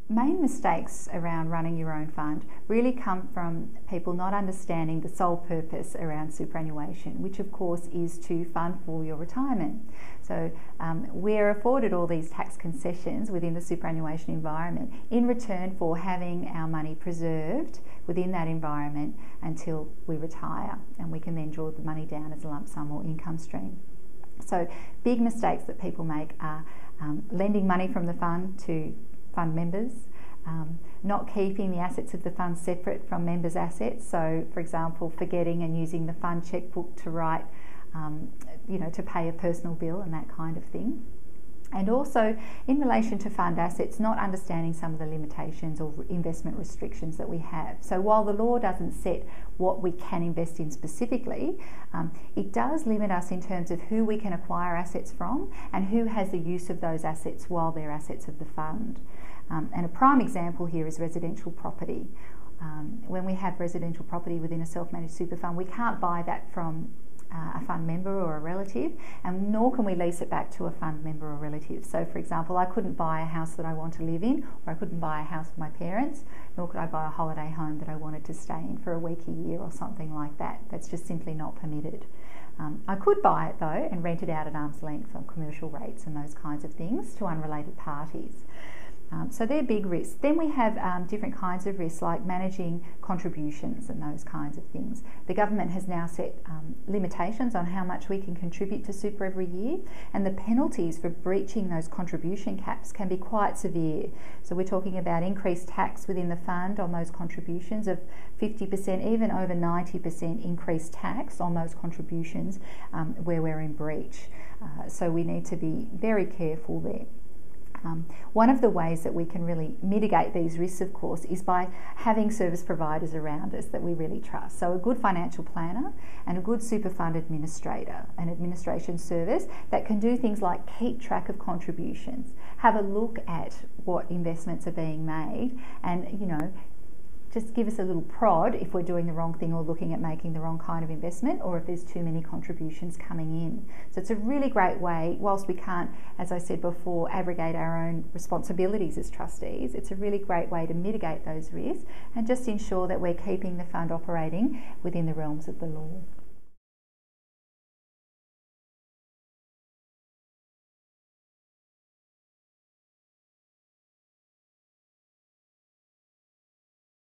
main mistakes around running your own fund really come from people not understanding the sole purpose around superannuation, which of course is to fund for your retirement. So we're afforded all these tax concessions within the superannuation environment in return for having our money preserved within that environment until we retire, and we can then draw the money down as a lump sum or income stream. So big mistakes that people make are lending money from the fund to fund members, not keeping the assets of the fund separate from members' assets. So, for example, forgetting and using the fund checkbook to write, to pay a personal bill and that kind of thing. And also, in relation to fund assets, not understanding some of the limitations or investment restrictions that we have. So while the law doesn't set what we can invest in specifically, it does limit us in terms of who we can acquire assets from and who has the use of those assets while they're assets of the fund. And a prime example here is residential property. When we have residential property within a self-managed super fund, we can't buy that from a fund member or a relative, and nor can we lease it back to a fund member or relative. So, for example, I couldn't buy a house that I want to live in, or I couldn't buy a house for my parents, nor could I buy a holiday home that I wanted to stay in for a week, a year, or something like that. That's just simply not permitted. I could buy it though and rent it out at arm's length on commercial rates and those kinds of things to unrelated parties. So they're big risks. Then we have different kinds of risks like managing contributions and those kinds of things. The government has now set limitations on how much we can contribute to super every year, and the penalties for breaching those contribution caps can be quite severe. So we're talking about increased tax within the fund on those contributions of 50%, even over 90% increased tax on those contributions where we're in breach. So we need to be very careful there. One of the ways that we can really mitigate these risks, of course, is by having service providers around us that we really trust. So a good financial planner and a good super fund administrator, an administration service that can do things like keep track of contributions, have a look at what investments are being made, and, just give us a little prod if we're doing the wrong thing or looking at making the wrong kind of investment, or if there's too many contributions coming in. So it's a really great way, whilst we can't, as I said before, abrogate our own responsibilities as trustees, it's a really great way to mitigate those risks and just ensure that we're keeping the fund operating within the realms of the law.